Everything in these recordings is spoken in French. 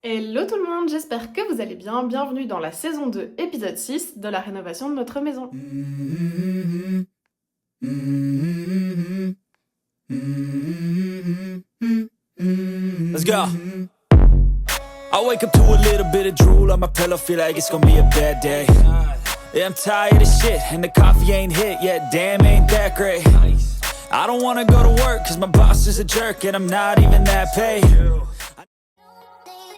Hello tout le monde, j'espère que vous allez bien. Bienvenue dans la saison 2, épisode 6 de la rénovation de notre maison. Let's go. I wake up to a little bit of drool on my pillow, feel like it's gonna be a bad day. Yeah, I'm tired of shit, and the coffee ain't hit yet, damn, ain't that great. I don't wanna go to work, cause my boss is a jerk, and I'm not even that paid.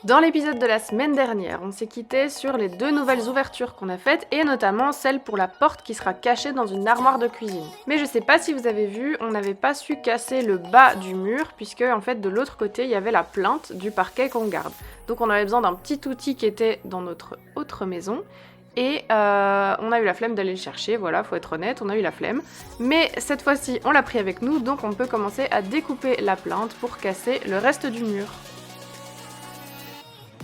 Dans l'épisode de la semaine dernière, on s'est quitté sur les 2 nouvelles ouvertures qu'on a faites, et notamment celle pour la porte qui sera cachée dans une armoire de cuisine. Mais je sais pas si vous avez vu, on n'avait pas su casser le bas du mur, puisque en fait de l'autre côté il y avait la plinthe du parquet qu'on garde. Donc on avait besoin d'un petit outil qui était dans notre autre maison, et on a eu la flemme d'aller le chercher, voilà, faut être honnête, on a eu la flemme. Mais cette fois-ci on l'a pris avec nous, donc on peut commencer à découper la plinthe pour casser le reste du mur.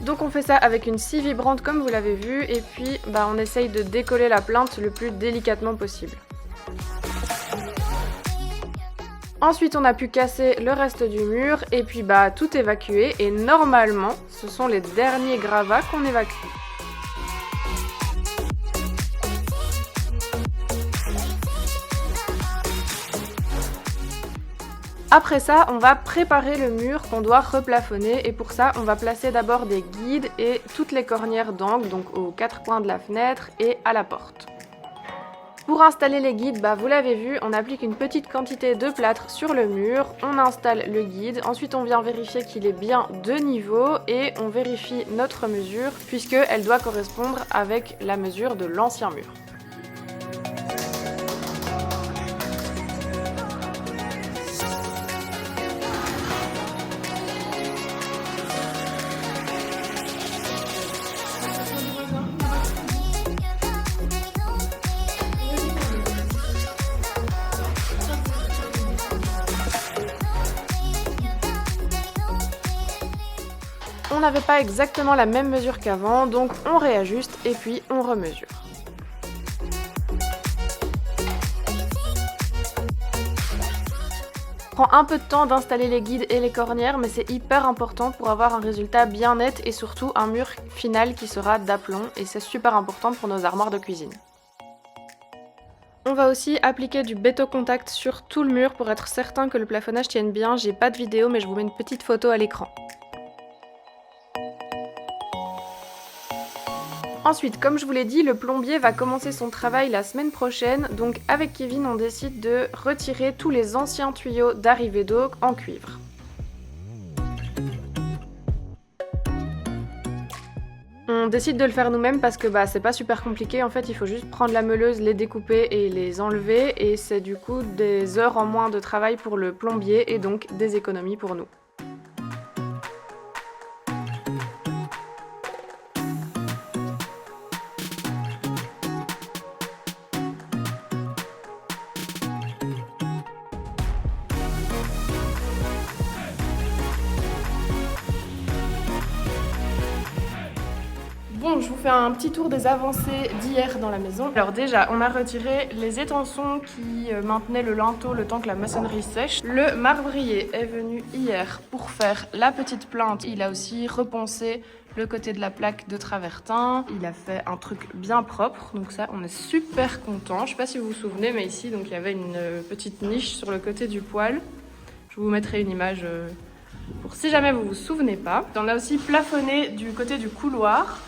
Donc on fait ça avec une scie vibrante comme vous l'avez vu, et puis on essaye de décoller la plinthe le plus délicatement possible. Ensuite on a pu casser le reste du mur, et puis tout évacuer, et normalement ce sont les derniers gravats qu'on évacue. Après ça, on va préparer le mur qu'on doit replafonner, et pour ça, on va placer d'abord des guides et toutes les cornières d'angle, donc aux 4 coins de la fenêtre et à la porte. Pour installer les guides, vous l'avez vu, on applique une petite quantité de plâtre sur le mur, on installe le guide, ensuite on vient vérifier qu'il est bien de niveau et on vérifie notre mesure puisqu'elle doit correspondre avec la mesure de l'ancien mur. On n'avait pas exactement la même mesure qu'avant, donc on réajuste et puis on remesure. Prend un peu de temps d'installer les guides et les cornières, mais c'est hyper important pour avoir un résultat bien net et surtout un mur final qui sera d'aplomb, et c'est super important pour nos armoires de cuisine. On va aussi appliquer du béton contact sur tout le mur pour être certain que le plafonnage tienne bien. J'ai pas de vidéo, mais je vous mets une petite photo à l'écran. Ensuite, comme je vous l'ai dit, le plombier va commencer son travail la semaine prochaine, donc avec Kevin on décide de retirer tous les anciens tuyaux d'arrivée d'eau en cuivre. On décide de le faire nous-mêmes parce que c'est pas super compliqué, en fait il faut juste prendre la meuleuse, les découper et les enlever, et c'est du coup des heures en moins de travail pour le plombier et donc des économies pour nous. Bon, je vous fais un petit tour des avancées d'hier dans la maison. Alors déjà, on a retiré les étançons qui maintenaient le linteau le temps que la maçonnerie sèche. Le marbrier est venu hier pour faire la petite plinthe. Il a aussi reponcé le côté de la plaque de travertin. Il a fait un truc bien propre, donc ça, on est super content. Je sais pas si vous vous souvenez, mais ici, donc il y avait une petite niche sur le côté du poêle. Je vous mettrai une image pour si jamais vous vous souvenez pas. On a aussi plafonné du côté du couloir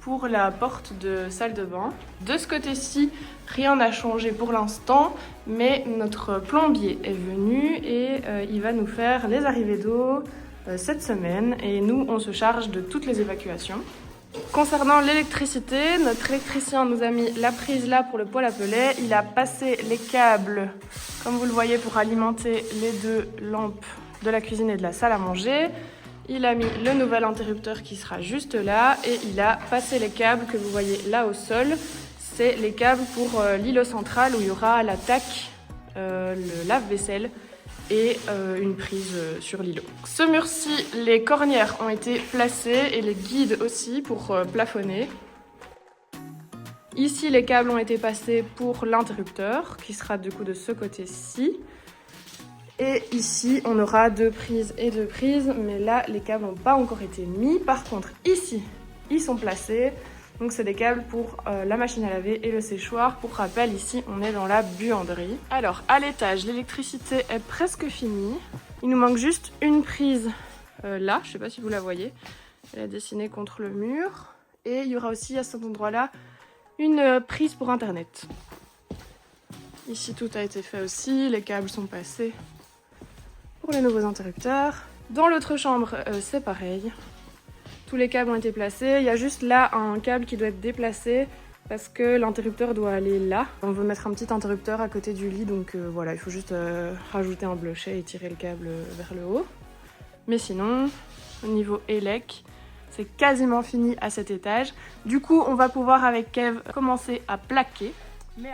pour la porte de salle de bain. De ce côté-ci, rien n'a changé pour l'instant, mais notre plombier est venu et il va nous faire les arrivées d'eau cette semaine, et nous on se charge de toutes les évacuations. Concernant l'électricité, notre électricien nous a mis la prise là pour le poêle à pellets. Il a passé les câbles, comme vous le voyez, pour alimenter les 2 lampes de la cuisine et de la salle à manger. Il a mis le nouvel interrupteur qui sera juste là, et il a passé les câbles que vous voyez là au sol. C'est les câbles pour l'îlot central où il y aura la taque, le lave-vaisselle et une prise sur l'îlot. Ce mur-ci, les cornières ont été placées et les guides aussi pour plafonner. Ici, les câbles ont été passés pour l'interrupteur qui sera du coup de ce côté-ci. Et ici, on aura 2 prises et 2 prises, mais là, les câbles n'ont pas encore été mis. Par contre, ici, ils sont placés. Donc c'est des câbles pour la machine à laver et le séchoir. Pour rappel, ici on est dans la buanderie. Alors à l'étage, l'électricité est presque finie. Il nous manque juste une prise là, je sais pas si vous la voyez. Elle est dessinée contre le mur. Et il y aura aussi à cet endroit-là une prise pour internet. Ici tout a été fait aussi, les câbles sont passés pour les nouveaux interrupteurs. Dans l'autre chambre, c'est pareil. Tous les câbles ont été placés. Il y a juste là un câble qui doit être déplacé parce que l'interrupteur doit aller là. On veut mettre un petit interrupteur à côté du lit, donc voilà, il faut juste rajouter un blochet et tirer le câble vers le haut. Mais sinon, au niveau élec, c'est quasiment fini à cet étage. Du coup, on va pouvoir avec Kev commencer à plaquer.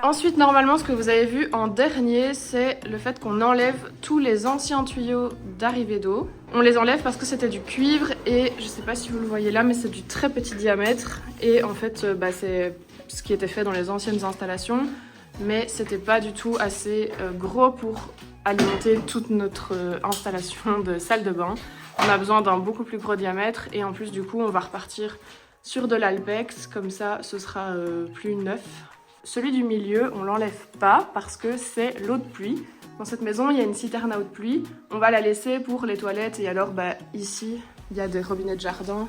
Ensuite, normalement, ce que vous avez vu en dernier, c'est le fait qu'on enlève tous les anciens tuyaux d'arrivée d'eau. On les enlève parce que c'était du cuivre et je sais pas si vous le voyez là, mais c'est du très petit diamètre. Et en fait, c'est ce qui était fait dans les anciennes installations, mais c'était pas du tout assez gros pour alimenter toute notre installation de salle de bain. On a besoin d'un beaucoup plus gros diamètre et en plus, du coup, on va repartir sur de l'Alpex, comme ça, ce sera plus neuf. Celui du milieu, on l'enlève pas parce que c'est l'eau de pluie. Dans cette maison, il y a une citerne à eau de pluie. On va la laisser pour les toilettes et alors ici, il y a des robinets de jardin.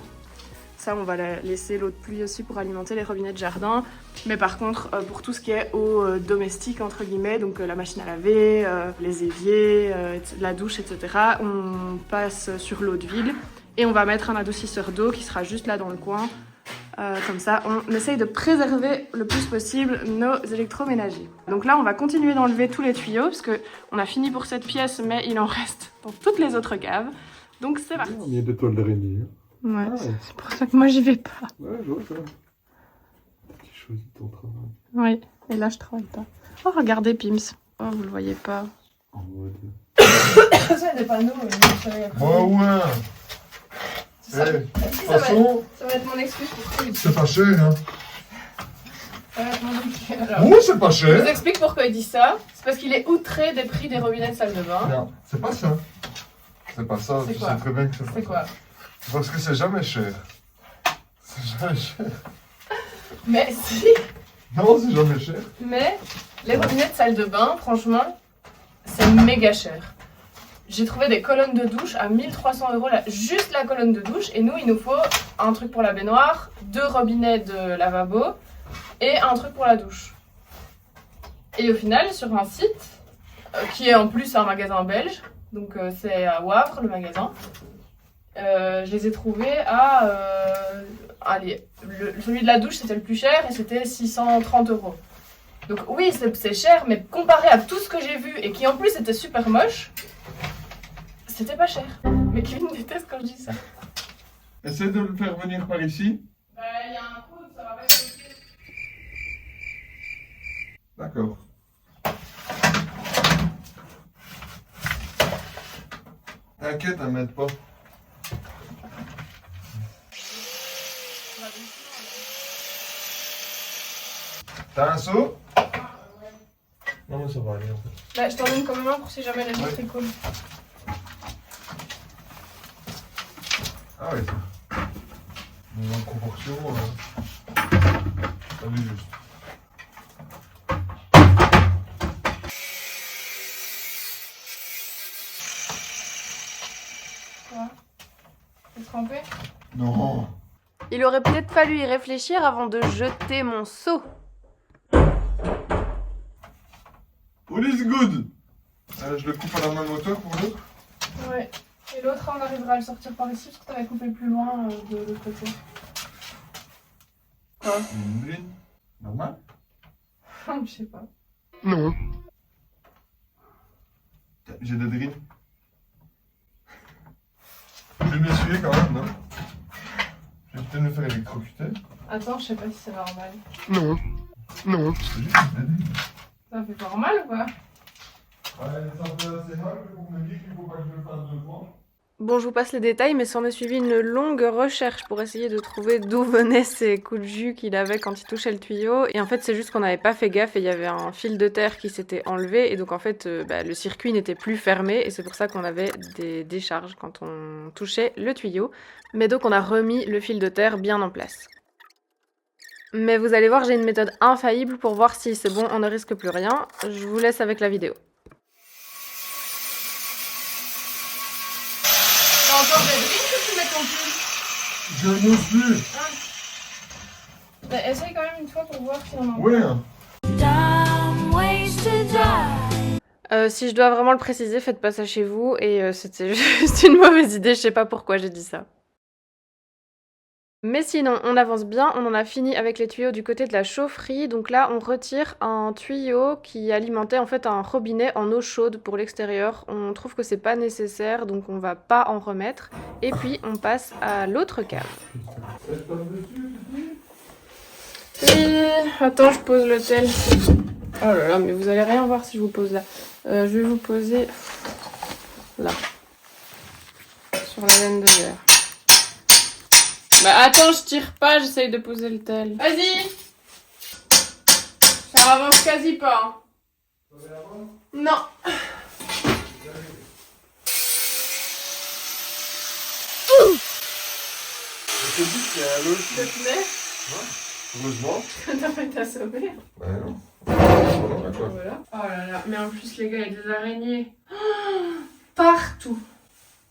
Ça, on va la laisser l'eau de pluie aussi pour alimenter les robinets de jardin. Mais par contre, pour tout ce qui est eau domestique, entre guillemets, donc la machine à laver, les éviers, la douche, etc., on passe sur l'eau de ville et on va mettre un adoucisseur d'eau qui sera juste là dans le coin. Comme ça, on essaye de préserver le plus possible nos électroménagers. Donc là, on va continuer d'enlever tous les tuyaux parce qu'on a fini pour cette pièce, mais il en reste dans toutes les autres caves. Donc c'est parti. Il y a des toiles d'araignée. Ouais, c'est pour ça que moi j'y vais pas. Ouais, je vois ça. Tu choisis ton travail. Oui, et là je travaille pas. Oh, regardez Pims. Oh, vous le voyez pas. En mode. Ça, il y a des panneaux. Oh ouais. Ça, de toute façon, ça va être mon excuse pour tout. c'est pas cher, hein. Ça va être mon excuse. Alors, Oui, c'est pas je vous cher. explique pourquoi il dit ça. C'est parce qu'il est outré des prix des robinets de salle de bain. Non, c'est pas ça. C'est pas ça, C'est tu quoi? sais très bien que c'est pas C'est ça. quoi? C'est parce que c'est jamais cher. C'est jamais cher. Mais si. Non, c'est jamais cher. Mais les robinets de salle de bain, franchement, c'est méga cher. J'ai trouvé des colonnes de douche à 1300 €, juste la colonne de douche. Et nous, il nous faut un truc pour la baignoire, 2 robinets de lavabo et un truc pour la douche. Et au final, sur un site, qui est en plus un magasin belge, donc c'est à Wavre le magasin, je les ai trouvés à... allez, celui de la douche c'était le plus cher et c'était 630 €. Donc oui, c'est cher, mais comparé à tout ce que j'ai vu et qui en plus était super moche, c'était pas cher. Mais Kevin déteste quand je dis ça. Essaie de le faire venir par ici. Bah, il y a un coup, ça va pas être possible. D'accord. T'inquiète, ne m'aide pas. T'as un seau? Non, mais ça va aller en fait. Bah, je t'en donne quand même un pour si jamais les autres ils coulent. Ah oui. Mais en proportion, ça lui juste. Quoi? T'es trempé? Non. Il aurait peut-être fallu y réfléchir avant de jeter mon seau. All is good. Je le coupe à la même hauteur pour l'autre. Ouais. Et l'autre, on arrivera à le sortir par ici parce que t'avais coupé plus loin de l'autre côté. Quoi? Une ligne. Normal. Je sais pas. Non. J'ai des drills. Je vais m'essuyer quand même, non? Je vais peut-être me faire électrocuter. Attends, je sais pas si c'est normal. Non. Non. C'est juste des drills. Ça fait pas normal ou quoi? Ouais, ça fait assez mal pour me dire qu'il faut pas que je le fasse 2 fois. Bon, je vous passe les détails, mais s'en est suivi une longue recherche pour essayer de trouver d'où venaient ces coups de jus qu'il avait quand il touchait le tuyau. Et en fait, c'est juste qu'on n'avait pas fait gaffe et il y avait un fil de terre qui s'était enlevé. Et donc, en fait, le circuit n'était plus fermé. Et c'est pour ça qu'on avait des décharges quand on touchait le tuyau. Mais donc, on a remis le fil de terre bien en place. Mais vous allez voir, j'ai une méthode infaillible pour voir si c'est bon, on ne risque plus rien. Je vous laisse avec la vidéo. T'as encore des drinks que tu mets ton pull? Je n'ose plus. Bah, essaye quand même une fois pour voir si on en a. Ouais. Si je dois vraiment le préciser, faites pas ça chez vous. Et c'était juste une mauvaise idée, je sais pas pourquoi j'ai dit ça. Mais sinon, on avance bien, on en a fini avec les tuyaux du côté de la chaufferie. Donc là, on retire un tuyau qui alimentait en fait un robinet en eau chaude pour l'extérieur. On trouve que c'est pas nécessaire, donc on va pas en remettre. Et puis, on passe à l'autre cave. Et... Attends, je pose le tel. Oh là là, mais vous allez rien voir si je vous pose là. Je vais vous poser là. Sur la laine de verre. Bah attends, je tire pas, j'essaye de poser le tel. Vas-y! Ça avance quasi pas. Non. Je te dis qu'il y a un autre. Ça te plaît? Heureusement. T'as pas été assommé. Ouais, non. Voilà, d'accord. Voilà. Oh là là, mais en plus les gars, il y a des araignées. Oh, partout.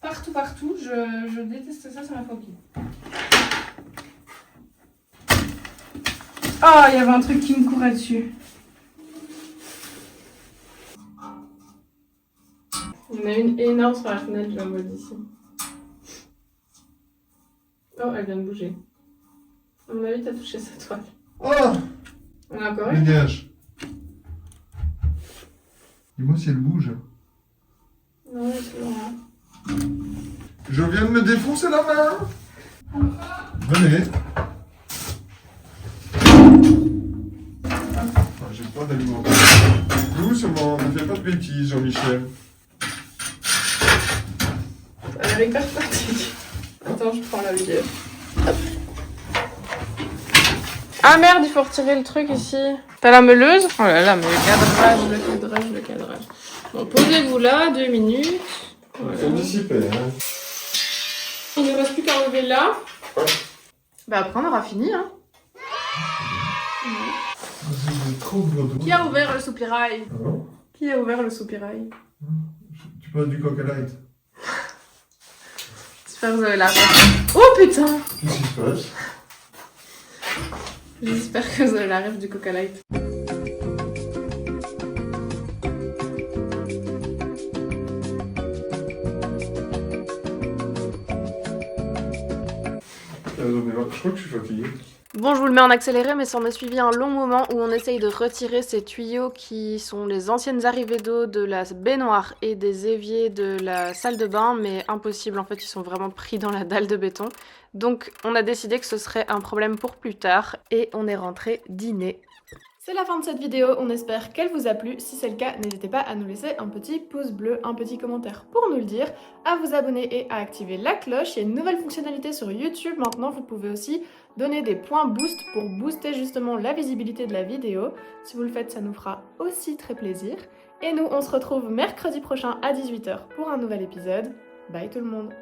Partout, partout. Je déteste ça, c'est ma phobie. Oh, il y avait un truc qui me courait dessus. Il y en a une énorme sur la fenêtre, je la vois d'ici. Oh, elle vient de bouger. À mon avis, t'as touché sa toile. Oh, On a encore une? dégage. Dis-moi si elle bouge. Non, elle est toujours là. Je viens de me défoncer la main. Venez. Ah, j'ai pas d'aliments. Doucement, ne fais pas de bêtises, Jean-Michel. Ça a l'air hyper pratique. Attends, je prends la vidéo. Hop. Ah merde, il faut retirer le truc ici. T'as la meuleuse? Oh là là, mais le cadrage. Bon, posez-vous là, 2 minutes. Voilà. C'est dissipé, hein. Il ne reste plus qu'à enlever là. Ouais. Bah après on aura fini, hein. J'ai trop de l'eau. Qui a ouvert le soupirail? Non. Qui a ouvert le soupirail? Tu passes du Coca Light. J'espère que vous avez la ref. Oh putain! Qu'est-ce qui se passe? J'espère que vous avez la ref du Coca Light. Je crois que je suis fatigué. Bon, je vous le mets en accéléré, mais ça en a suivi un long moment où on essaye de retirer ces tuyaux qui sont les anciennes arrivées d'eau de la baignoire et des éviers de la salle de bain, mais impossible, en fait, ils sont vraiment pris dans la dalle de béton. Donc, on a décidé que ce serait un problème pour plus tard, et on est rentré dîner. C'est la fin de cette vidéo, on espère qu'elle vous a plu. Si c'est le cas, n'hésitez pas à nous laisser un petit pouce bleu, un petit commentaire pour nous le dire, à vous abonner et à activer la cloche. Il y a une nouvelle fonctionnalité sur YouTube maintenant, vous pouvez aussi donner des points boost pour booster justement la visibilité de la vidéo. Si vous le faites, ça nous fera aussi très plaisir. Et nous, on se retrouve mercredi prochain à 18 h pour un nouvel épisode. Bye tout le monde!